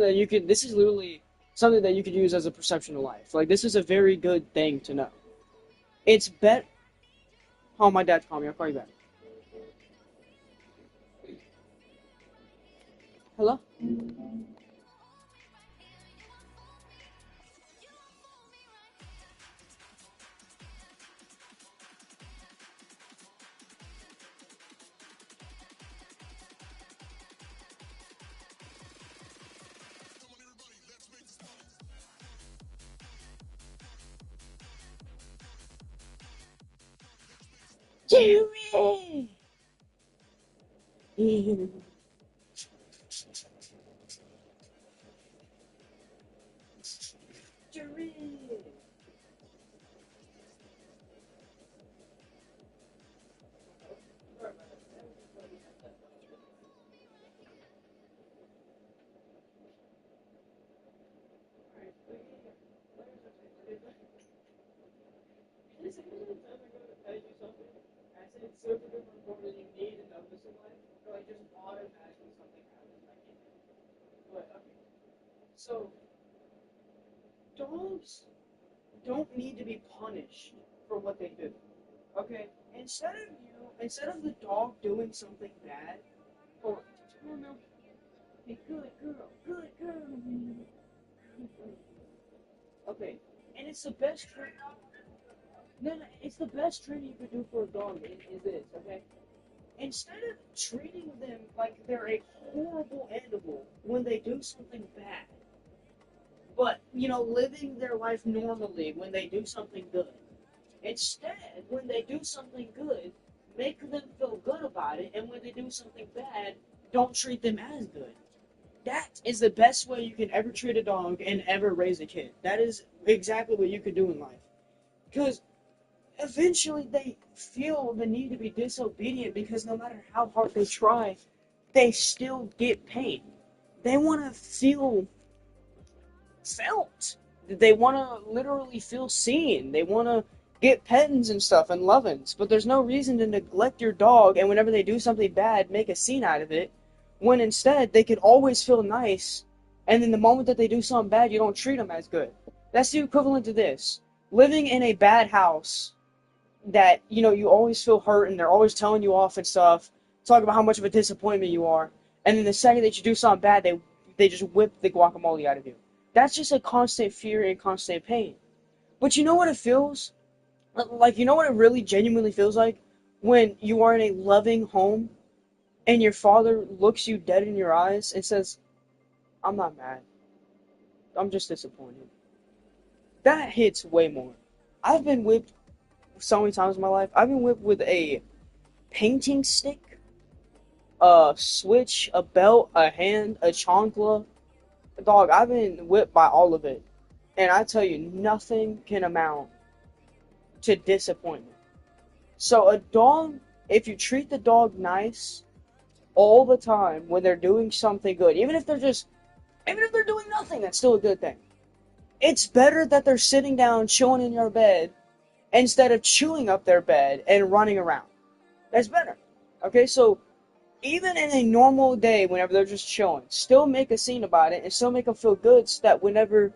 that you could. This is literally something that you could use as a perception of life. Like this is a very good thing to know. It's bet. Oh, my dad's calling me. I'll call you back. Hello. Jerry. Jerry. Is it really time I'm going to tell you something? I said it's super duper important you need to know this in life, or like just automatically something happens like it. But okay. So dogs don't need to be punished for what they do. Okay? Instead of the dog doing something bad, or oh no, be good girl. Okay, and it's the best trick. No, no, it's the best training you could do for a dog is this, okay? Instead of treating them like they're a horrible animal when they do something bad, but, living their life normally when they do something good. Instead, when they do something good, make them feel good about it, and when they do something bad, don't treat them as good. That is the best way you can ever treat a dog and ever raise a kid. That is exactly what you could do in life. Because eventually they feel the need to be disobedient because no matter how hard they try, they still get pain. They want to feel felt. They want to literally feel seen. They want to get pettings and stuff and lovin's. But there's no reason to neglect your dog and whenever they do something bad, make a scene out of it. When instead they could always feel nice. And then the moment that they do something bad, you don't treat them as good. That's the equivalent to this. Living in a bad house that, you always feel hurt and they're always telling you off and stuff, talk about how much of a disappointment you are, and then the second that you do something bad, they just whip the guacamole out of you. That's just a constant fear and constant pain. But you know what it feels? Like, you know what it really genuinely feels like? When you are in a loving home and your father looks you dead in your eyes and says, I'm not mad. I'm just disappointed. That hits way more. I've been whipped so many times in my life. I've been whipped with a painting stick, a switch, a belt, a hand, a chancla. Dog, I've been whipped by all of it. And I tell you, nothing can amount to disappointment. So a dog, if you treat the dog nice all the time when they're doing something good, even if they're doing nothing, that's still a good thing. It's better that they're sitting down, chilling in your bed, instead of chewing up their bed and running around. That's better. Okay, so even in a normal day, whenever they're just chilling, still make a scene about it and still make them feel good so that whenever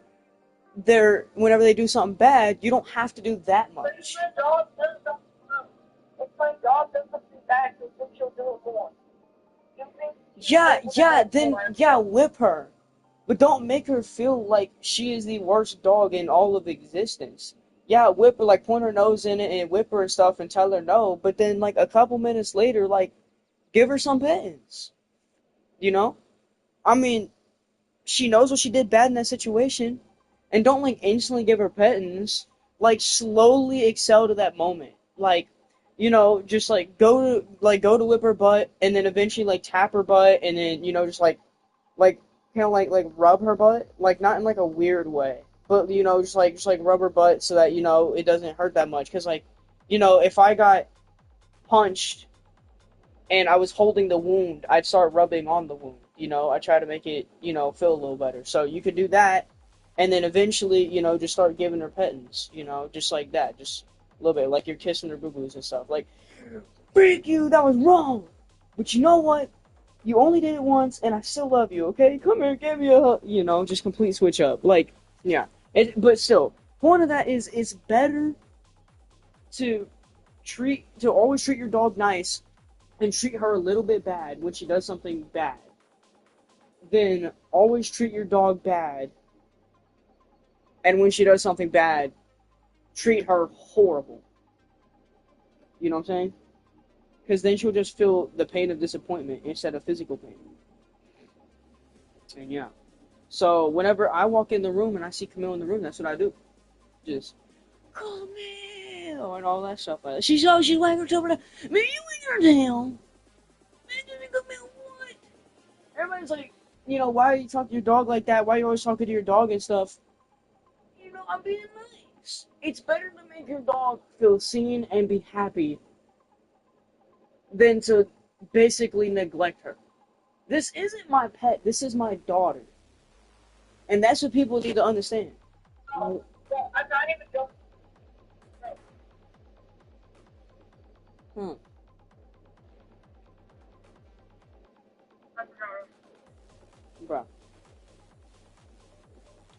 they do something bad, you don't have to do that much. If my dog does something bad, you think she'll do it more. You think Yeah, yeah, then, yeah, whip her. But don't make her feel like she is the worst dog in all of existence. Yeah, whip her, like, point her nose in it and whip her and stuff and tell her no, but then, like, a couple minutes later, like, give her some pittance. You know? I mean, she knows what she did bad in that situation, and don't, like, instantly give her pittance. Like, slowly excel to that moment. Like, just, like, go to whip her butt, and then eventually, like, tap her butt, and then, just, like kind of like rub her butt, like not in like a weird way, but just like rub her butt so that it doesn't hurt that much. Cause like, if I got punched and I was holding the wound, I'd start rubbing on the wound. I try to make it feel a little better. So you could do that, and then eventually just start giving her pettings. Just like that, just a little bit, like you're kissing her boo boos and stuff. Like, freak you, that was wrong. But you know what? You only did it once, and I still love you, okay? Come here, give me a hug. You know, just complete switch up. Like, yeah. But still, point of that is it's better to to always treat your dog nice and treat her a little bit bad when she does something bad than always treat your dog bad and when she does something bad, treat her horrible. You know what I'm saying? Because then she'll just feel the pain of disappointment instead of physical pain. And yeah. So whenever I walk in the room and I see Camille in the room, that's what I do. Just Camille and all that stuff like that. She's wagging her tail over there. Man, you in your tail. Man, Camille, what? Everybody's like, you know, why are you talking to your dog like that? Why are you always talking to your dog and stuff? You know, I'm being nice. It's better to make your dog feel seen and be happy than to basically neglect her. This isn't my pet. This is my daughter. And that's what people need to understand. No, I'm not even joking. Hmm. I'm sorry. Bro.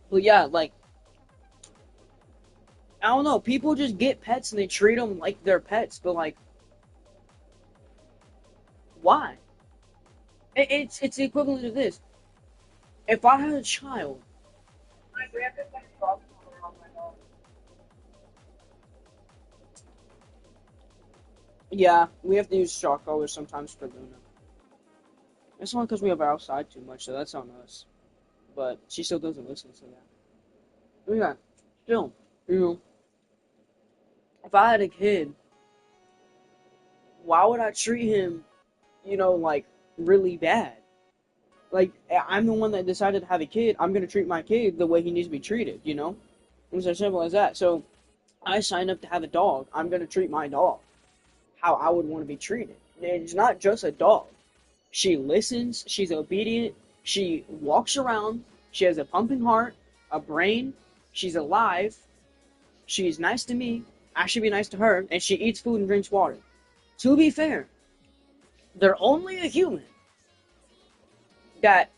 But yeah, like, I don't know. People just get pets and they treat them like they're pets. But, like, why? It's the equivalent of this. If I had a child, My grandpa's gonna dog collar on my dog. yeah, we have to use shock collars sometimes for Luna. It's only because we have her outside too much, so that's on us. But she still doesn't listen, so yeah. But yeah, still, you know, if I had a kid, why would I treat him, you know, like, really bad? Like, I'm the one that decided to have a kid. I'm gonna treat my kid the way he needs to be treated, you know? It's as simple as that. So, I signed up to have a dog. I'm gonna treat my dog how I would want to be treated. And it's not just a dog. She listens, she's obedient, she walks around, she has a pumping heart, a brain, she's alive, she's nice to me, I should be nice to her, and she eats food and drinks water. To be fair, they're only a human that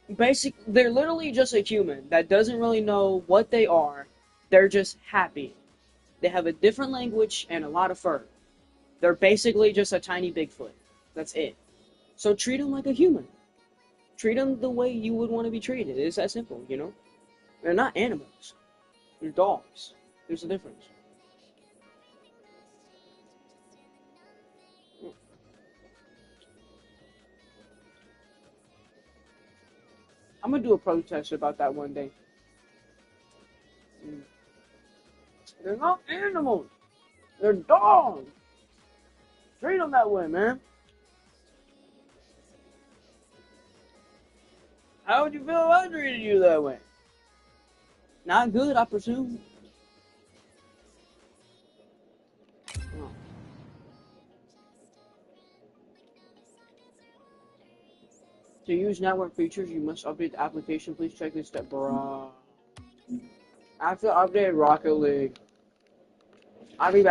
they're literally just a human that doesn't really know what they are. They're just happy. They have a different language and a lot of fur. They're basically just a tiny Bigfoot. That's it. So treat them like a human. Treat them the way you would want to be treated. It's that simple, you know? They're not animals. They're dogs. There's a difference. I'm gonna do a protest about that one day. They're not animals. They're dogs. Treat them that way, man. How would you feel if I treated you that way? Not good, I presume. Oh. To use network features, you must update the application. Please check this step, bruh. I have to update Rocket League. I'll be back.